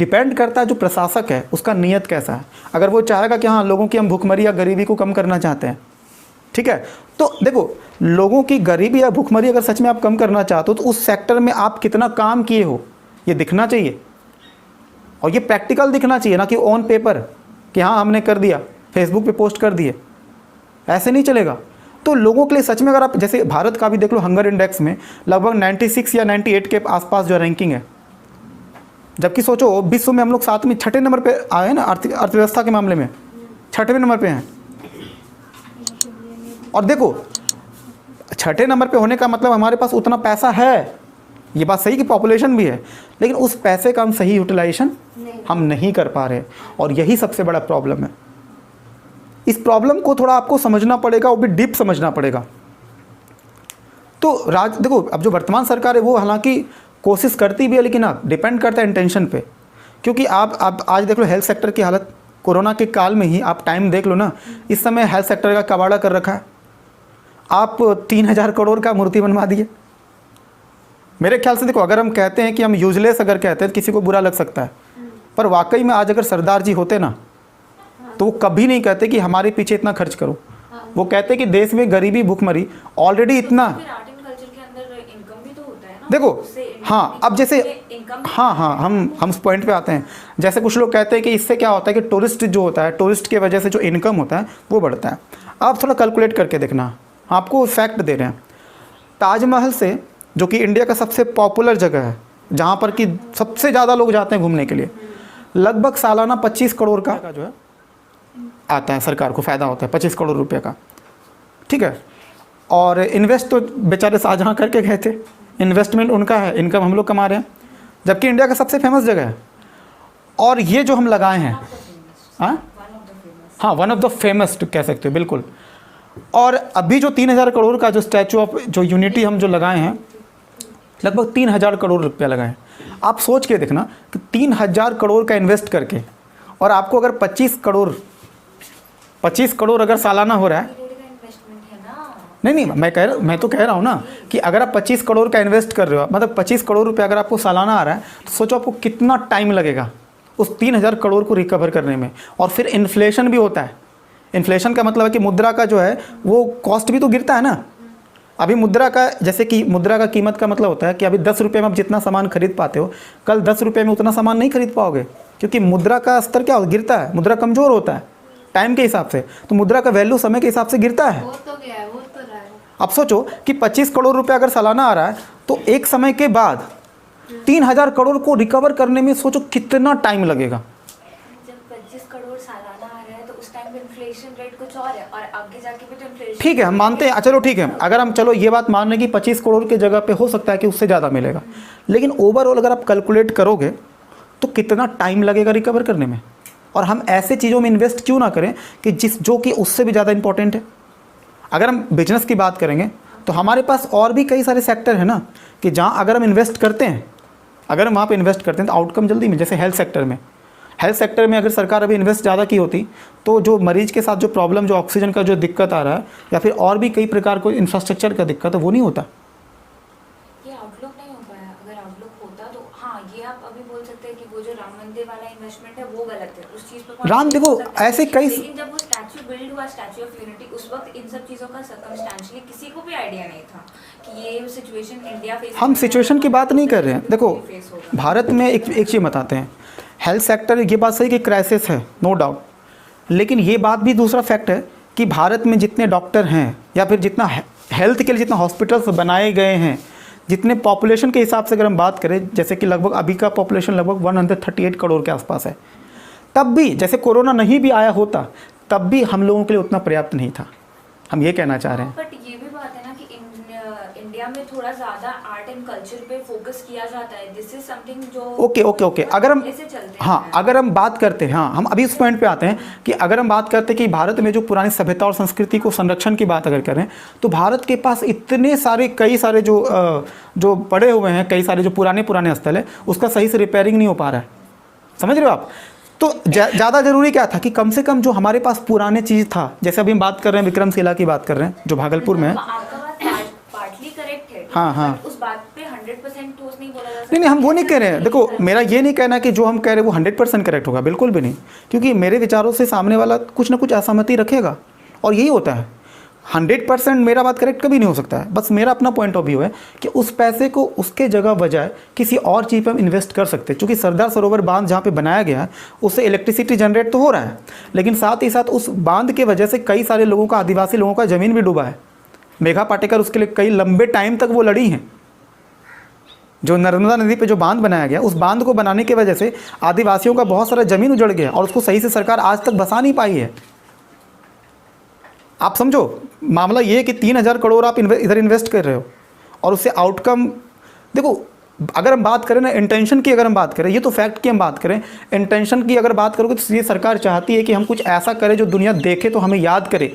Depend करता है जो प्रशासक है उसका नीयत कैसा है। अगर वो चाहेगा कि हाँ लोगों की हम भूखमरी या गरीबी को कम करना चाहते हैं, ठीक है, तो देखो लोगों की गरीबी या भूखमरी अगर सच में आप कम करना चाहते हो तो उस सेक्टर में आप कितना काम किए हो ये दिखना चाहिए, और ये प्रैक्टिकल दिखना चाहिए, ना कि ऑन पेपर कि हाँ हमने कर दिया, फेसबुक पे पोस्ट कर दिए, ऐसे नहीं चलेगा। तो लोगों के लिए सच में अगर आप जैसे भारत का भी देख लो, हंगर इंडेक्स में लगभग 96 या 98 के आसपास जो रैंकिंग है, जबकि सोचो विश्व में हम लोग 7वें 6ठे नंबर पे आए हैं ना, अर्थव्यवस्था के मामले में 6ठे नंबर पे हैं। और देखो 6ठे नंबर पे होने का मतलब हमारे पास उतना पैसा है, ये बात सही कि पॉपुलेशन भी है, लेकिन उस पैसे का हम सही यूटिलाइजेशन हम नहीं कर पा रहे, और यही सबसे बड़ा प्रॉब्लम है। इस प्रॉब्लम को थोड़ा आपको समझना पड़ेगा, वो भी डीप समझना पड़ेगा। तो देखो अब जो वर्तमान सरकार है वो हालांकि कोशिश करती भी है, लेकिन अब डिपेंड करता है इंटेंशन पे, क्योंकि आप आज देख लो हेल्थ सेक्टर की हालत, कोरोना के काल में ही आप टाइम देख लो ना, इस समय हेल्थ सेक्टर का कबाड़ा कर रखा है। आप 3000 करोड़ का मूर्ति बनवा दिए। मेरे ख्याल से देखो अगर हम कहते हैं कि हम यूजलेस अगर कहते हैं तो किसी को बुरा लग सकता है, पर वाकई में आज अगर सरदार जी होते ना तो वो कभी नहीं कहते कि हमारे पीछे इतना खर्च करो। वो कहते कि देश में गरीबी भूखमरी ऑलरेडी इतना, देखो हाँ अब जैसे हाँ हम उस पॉइंट पे आते हैं। जैसे कुछ लोग कहते हैं कि इससे क्या होता है कि टूरिस्ट जो होता है, टूरिस्ट की वजह से जो इनकम होता है वो बढ़ता है। आप थोड़ा कैलकुलेट करके देखना, आपको फैक्ट दे रहे हैं, ताजमहल से जो कि इंडिया का सबसे पॉपुलर जगह है जहाँ पर कि सबसे ज़्यादा लोग जाते हैं घूमने के लिए, लगभग सालाना 25 करोड़ का जो है आता है, सरकार को फ़ायदा होता है 25 करोड़ रुपए का, ठीक है। और इन्वेस्ट तो बेचारे शाहजहाँ करके गए थे, इन्वेस्टमेंट उनका है, इनकम हम लोग कमा रहे हैं, जबकि इंडिया का सबसे फेमस जगह है। और ये जो हम लगाए हैं हाँ वन ऑफ द फेमस कह सकते हो बिल्कुल। और अभी जो 3000 करोड़ का जो स्टैचू ऑफ जो यूनिटी हम जो लगाए हैं, लगभग 3000 करोड़ रुपया लगाए हैं। आप सोच के देखना कि 3000 करोड़ का इन्वेस्ट करके और आपको अगर 25 करोड़ अगर सालाना हो रहा है, नहीं मैं तो कह रहा हूँ ना कि अगर आप 25 करोड़ का इन्वेस्ट कर रहे हो, मतलब 25 करोड़ रुपया अगर आपको सालाना आ रहा है, तो सोचो आपको कितना टाइम लगेगा उस 3000 करोड़ को रिकवर करने में। और फिर इन्फ्लेशन भी होता है। इन्फ्लेशन का मतलब है कि मुद्रा का जो है वो कॉस्ट भी तो गिरता है ना। अभी मुद्रा का जैसे कि मुद्रा का कीमत का मतलब होता है कि अभी 10 रुपये में आप जितना सामान खरीद पाते हो, कल 10 रुपये में उतना सामान नहीं खरीद पाओगे, क्योंकि मुद्रा का स्तर क्या गिरता है, मुद्रा कमज़ोर होता है टाइम के हिसाब से, तो मुद्रा का वैल्यू समय के हिसाब से गिरता है। अब सोचो कि 25 करोड़ रुपया अगर सालाना आ रहा है तो एक समय के बाद 3000 करोड़ को रिकवर करने में सोचो कितना टाइम लगेगा। जब 25 करोड़ सालाना आ रहा है तो उस टाइम इन्फ्लेशन रेट कुछ और है, और आगे जाके भी तो इन्फ्लेशन, ठीक है हम मानते हैं, चलो ठीक है, अगर हम चलो ये बात मान रहे हैं कि 25 करोड़ की जगह पे हो सकता है कि उससे ज़्यादा मिलेगा, लेकिन ओवरऑल अगर आप कैलकुलेट करोगे तो कितना टाइम लगेगा रिकवर करने में। और हम ऐसे चीज़ों में इन्वेस्ट क्यों ना करें कि जो कि उससे भी ज़्यादा इंपॉर्टेंट है। अगर हम बिजनेस की बात करेंगे तो हमारे पास और भी कई सारे सेक्टर हैं ना, कि जहाँ अगर हम इन्वेस्ट करते हैं, अगर हम वहाँ पे इन्वेस्ट करते हैं तो आउटकम जल्दी में, जैसे हेल्थ सेक्टर में अगर सरकार अभी इन्वेस्ट ज़्यादा की होती तो जो मरीज के साथ जो प्रॉब्लम, जो ऑक्सीजन का जो दिक्कत आ रहा है या फिर और भी कई प्रकार को इंफ्रास्ट्रक्चर का दिक्कत है, वो नहीं होता। ये आउटलुक नहीं हो पाया। अगर आउटलुक होता तो हाँ, ये आप अभी बोल सकते हैं कि वो जो राम मंदिर वाला इन्वेस्टमेंट है वो गलत है, उस चीज़ पर राम देखो ऐसे कई, लेकिन जब वो स्टैचू बिल्ड हुआ, स्टैचू ऑफ यूनिटी, उस वक्त इन सब चीज़ों का सर्कमस्टेंशियली किसी को भी आइडिया नहीं था कि ये सिचुएशन इंडिया फेस, हम सिचुएशन की बात नहीं कर रहे हैं। देखो भारत में एक चीज़ बताते हैं, हेल्थ सेक्टर, ये बात सही कि क्राइसिस है नो डाउट, लेकिन ये बात भी दूसरा फैक्ट है कि भारत में जितने डॉक्टर हैं या फिर जितना हेल्थ के लिए जितना हॉस्पिटल्स बनाए गए हैं, जितने पॉपुलेशन के हिसाब से अगर हम बात करें, जैसे कि लगभग अभी का पॉपुलेशन लगभग 138 करोड़ के आसपास है, तब भी जैसे कोरोना नहीं भी आया होता तब भी हम लोगों के लिए उतना पर्याप्त नहीं था, हम ये कहना चाह रहे हैं। बट ये भी बात है ना कि इंडिया में थोड़ा ज़्यादा आर्ट एंड कल्चर पे फोकस किया जाता है। दिस इज समथिंग जो ओके अगर हम हाँ अगर हम बात करते हैं, हाँ हम अभी इस पॉइंट पे आते हैं कि अगर हम बात करते हैं कि भारत में जो पुरानी सभ्यता और संस्कृति को संरक्षण की बात अगर करें तो भारत के पास इतने सारे कई सारे जो पड़े हुए हैं, कई सारे जो पुराने स्थल है, उसका सही से रिपेयरिंग नहीं हो पा रहा है, समझ रहे हो आप। तो ज़्यादा ज़रूरी क्या था कि कम से कम जो हमारे पास पुराने चीज़ था, जैसे अभी हम बात कर रहे हैं विक्रमशिला की बात कर रहे हैं जो भागलपुर में है, आपका बात पार्टली करेक्ट है, हाँ उस बात पे 100% ठोस नहीं बोला जा सकता। नहीं, हम वो नहीं कह रहे हैं। देखो, मेरा ये नहीं कहना कि जो हम कह रहे हैं वो 100% करेक्ट होगा, बिल्कुल भी नहीं, क्योंकि मेरे विचारों से सामने वाला कुछ ना कुछ असहमति रखेगा, और यही होता है। 100% मेरा बात करेक्ट कभी नहीं हो सकता है। बस मेरा अपना पॉइंट ऑफ व्यू है कि उस पैसे को उसके जगह बजाय किसी और चीज़ पर हम इन्वेस्ट कर सकते हैं, क्योंकि सरदार सरोवर बांध जहाँ पे बनाया गया है उससे इलेक्ट्रिसिटी जनरेट तो हो रहा है, लेकिन साथ ही साथ उस बांध के वजह से कई सारे लोगों का, आदिवासी लोगों का ज़मीन भी डूबा है। मेघा पाटेकर उसके लिए कई लंबे टाइम तक वो लड़ी हैं। जो नर्मदा नदी पे जो बांध बनाया गया, उस बांध को बनाने की वजह से आदिवासियों का बहुत सारा ज़मीन उजड़ गया और उसको सही से सरकार आज तक बसा नहीं पाई है। आप समझो, मामला ये है कि 3,000 करोड़ आप इधर इन्वेस्ट कर रहे हो और उससे आउटकम देखो। अगर हम बात करें ना इंटेंशन की, अगर हम बात करें, ये तो फैक्ट की हम बात करें, इंटेंशन की अगर बात करोगे तो ये सरकार चाहती है कि हम कुछ ऐसा करें जो दुनिया देखे तो हमें याद करे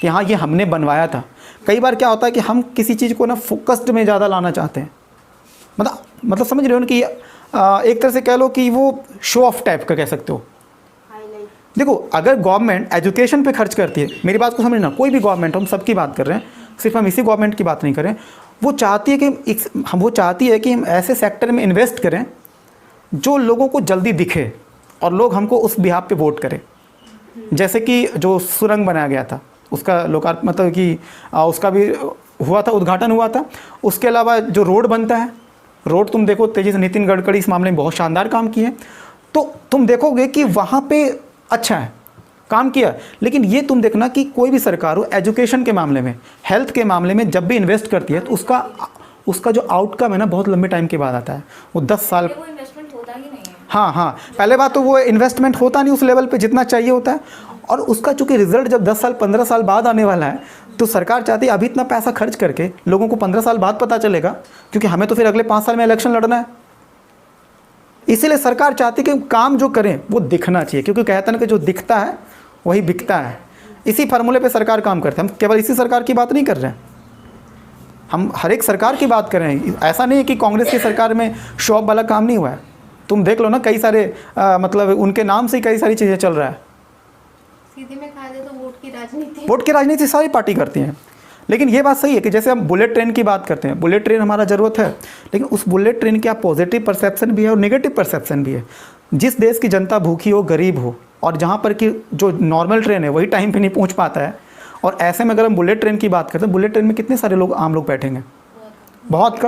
कि हाँ, ये हमने बनवाया था। कई बार क्या होता है कि हम किसी चीज़ को ना फोकस्ड में ज़्यादा लाना चाहते हैं, मतलब समझ रहे हो ना कि एक तरह से कह लो कि वो शो ऑफ टाइप का कह सकते हो। देखो, अगर गवर्नमेंट एजुकेशन पे खर्च करती है, मेरी बात को समझना, कोई भी गवर्नमेंट, हम सबकी बात कर रहे हैं, सिर्फ हम इसी गवर्नमेंट की बात नहीं कर रहे हैं, वो चाहती है कि हम ऐसे सेक्टर में इन्वेस्ट करें जो लोगों को जल्दी दिखे और लोग हमको उस बिहाफ पे वोट करें। जैसे कि जो सुरंग बनाया गया था उसका लोकार्पण, मतलब कि उसका भी हुआ था, उद्घाटन हुआ था। उसके अलावा जो रोड बनता है, रोड तुम देखो तेजी से नितिन गडकरी इस मामले में बहुत शानदार काम किए, तो तुम देखोगे कि वहाँ पे अच्छा है काम किया। लेकिन ये तुम देखना कि कोई भी सरकार हो एजुकेशन के मामले में, हेल्थ के मामले में जब भी इन्वेस्ट करती है तो उसका जो आउटकम है ना बहुत लंबे टाइम के बाद आता है। वो 10 साल, वो इन्वेस्टमेंट होता ही नहीं है। हाँ, पहले बात तो वो इन्वेस्टमेंट होता नहीं उस लेवल पे जितना चाहिए होता है, और उसका चूंकि रिजल्ट जब 10 साल 15 साल बाद आने वाला है तो सरकार चाहती है अभी इतना पैसा खर्च करके लोगों को 15 साल बाद पता चलेगा, क्योंकि हमें तो फिर अगले 5 साल में इलेक्शन लड़ना है। इसीलिए सरकार चाहती है कि काम जो करें वो दिखना चाहिए, क्योंकि कहते हैं कि जो दिखता है वही बिकता है। इसी फार्मूले पे सरकार काम करते हैं। हम केवल इसी सरकार की बात नहीं कर रहे हैं, हम हर एक सरकार की बात कर रहे हैं। ऐसा नहीं है कि कांग्रेस की सरकार में शो ऑफ वाला काम नहीं हुआ है। तुम देख लो ना, कई सारे मतलब उनके नाम से कई सारी चीज़ें चल रहा है। सीधे में कहा जाए तो वोट की राजनीति सारी पार्टी करती हैं। लेकिन ये बात सही है कि जैसे हम बुलेट ट्रेन की बात करते हैं, बुलेट ट्रेन हमारा ज़रूरत है, लेकिन उस बुलेट ट्रेन की आप पॉजिटिव परसेप्शन भी है और नेगेटिव परसेप्शन भी है। जिस देश की जनता भूखी हो, गरीब हो, और जहाँ पर कि जो नॉर्मल ट्रेन है वही टाइम पे नहीं पहुँच पाता है, और ऐसे में अगर हम बुलेट ट्रेन की बात करते हैं, बुलेट ट्रेन में कितने सारे लोग, आम लोग बैठेंगे? बहुत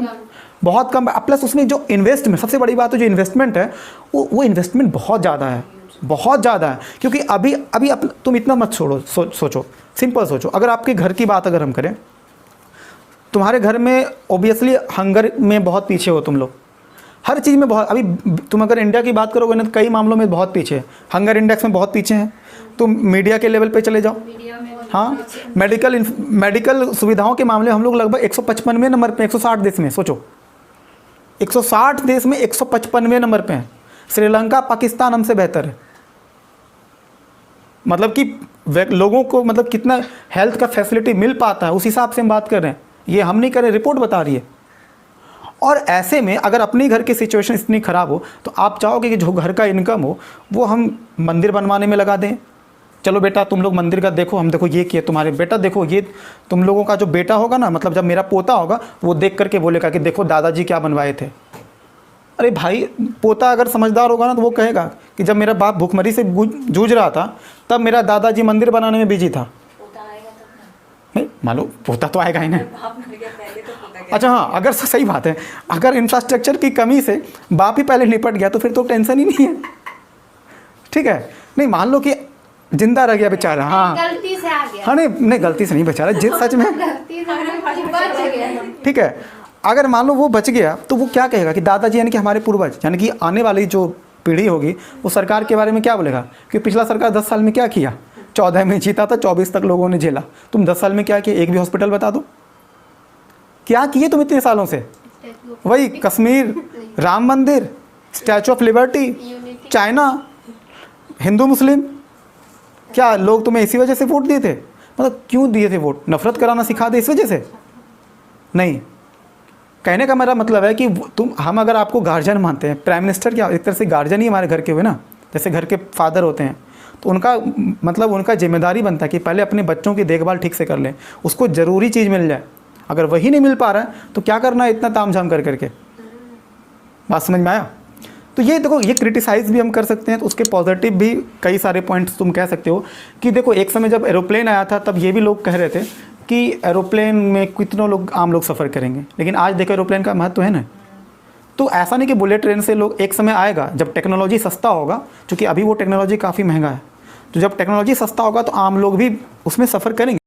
कम। प्लस उसमें जो इन्वेस्टमेंट, सबसे बड़ी बात है जो इन्वेस्टमेंट है वो इन्वेस्टमेंट बहुत ज़्यादा है। क्योंकि अभी तुम इतना मत सोचो, सिंपल सोचो। अगर आपके घर की बात अगर हम करें, तुम्हारे घर में ओबियसली हंगर में बहुत पीछे हो तुम लोग, हर चीज़ में बहुत। अभी तुम अगर इंडिया की बात करोगे ना तो कई मामलों में बहुत पीछे है, हंगर इंडेक्स में बहुत पीछे हैं। तुम मीडिया के लेवल पे चले जाओ, हाँ, मेडिकल सुविधाओं के मामले हम लोग लगभग 155वें नंबर पे, 160 देश में। सोचो 160 देश में 155वें नंबर पे हैं। श्रीलंका, पाकिस्तान हमसे बेहतर है। मतलब कि लोगों को मतलब कितना हेल्थ का फैसिलिटी मिल पाता है, उस हिसाब से हम बात कर रहे हैं। ये हम नहीं कर रहे, रिपोर्ट बता रही है। और ऐसे में अगर अपने घर की सिचुएशन इतनी ख़राब हो तो आप चाहोगे कि जो घर का इनकम हो वो हम मंदिर बनवाने में लगा दें। चलो बेटा तुम लोग मंदिर का देखो, हम देखो ये किए, तुम्हारे बेटा देखो ये, तुम लोगों का जो बेटा होगा ना, मतलब जब मेरा पोता होगा वो देख करके बोलेगा कि देखो दादाजी क्या बनवाए थे। अरे भाई, पोता अगर समझदार होगा ना तो वो कहेगा कि जब मेरा बाप भूखमरी से जूझ रहा था तब मेरा दादाजी मंदिर बनाने में बिजी था। पोता आएगा तब ना। नहीं मालूम, पोता तो आएगा ही नहीं। बाप मर गया पहले तो पोता क्या। अच्छा हाँ, अगर सही बात है, अगर इंफ्रास्ट्रक्चर की कमी से बाप ही पहले निपट गया तो फिर तो टेंशन ही नहीं है। ठीक है, नहीं मान लो कि जिंदा रह गया बेचारा, हाँ गलती से आ गया। हाँ, नहीं गलती से नहीं बेचारा, जिस सच में गलती से बच गया। ठीक है, अगर मान लो वो बच गया तो वो क्या कहेगा कि दादाजी यानी कि हमारे पूर्वज, यानी कि आने वाली जो पीढ़ी होगी वो सरकार के बारे में क्या बोलेगा कि पिछला सरकार 10 साल में क्या किया। 14 में जीता था, 24 तक लोगों ने झेला, तुम 10 साल में क्या किया? एक भी हॉस्पिटल बता दो, क्या किए तुम इतने सालों से? वही Kashmir, Ram Mandir, Statue of Liberty, China, Hindu Muslim, क्या लोग तुम्हें इसी वजह से वोट दिए थे? मतलब क्यों दिए थे वोट? नफरत कराना सिखा दे इस वजह से? नहीं, कहने का मेरा मतलब है कि हम अगर आपको गार्जियन मानते हैं, प्राइम मिनिस्टर क्या एक तरह से गार्जियन ही हमारे घर के हुए ना, जैसे घर के फादर होते हैं, तो उनका मतलब उनका जिम्मेदारी बनता है कि पहले अपने बच्चों की देखभाल ठीक से कर लें, उसको ज़रूरी चीज़ मिल जाए। अगर वही नहीं मिल पा रहा है तो क्या करना है इतना तामझाम कर करके? बात समझ में आया? तो ये देखो, ये क्रिटिसाइज़ भी हम कर सकते हैं, तो उसके पॉजिटिव भी कई सारे पॉइंट्स तुम कह सकते हो कि देखो एक समय जब एरोप्लेन आया था तब ये भी लोग कह रहे थे कि एरोप्लेन में कितनों लोग आम लोग सफ़र करेंगे, लेकिन आज देखो एरोप्लेन का महत्व है ना। तो ऐसा नहीं कि बुलेट ट्रेन से लोग, एक समय आएगा जब टेक्नोलॉजी सस्ता होगा, क्योंकि अभी वो टेक्नोलॉजी काफ़ी महंगा है, तो जब टेक्नोलॉजी सस्ता होगा तो आम लोग भी उसमें सफ़र करेंगे।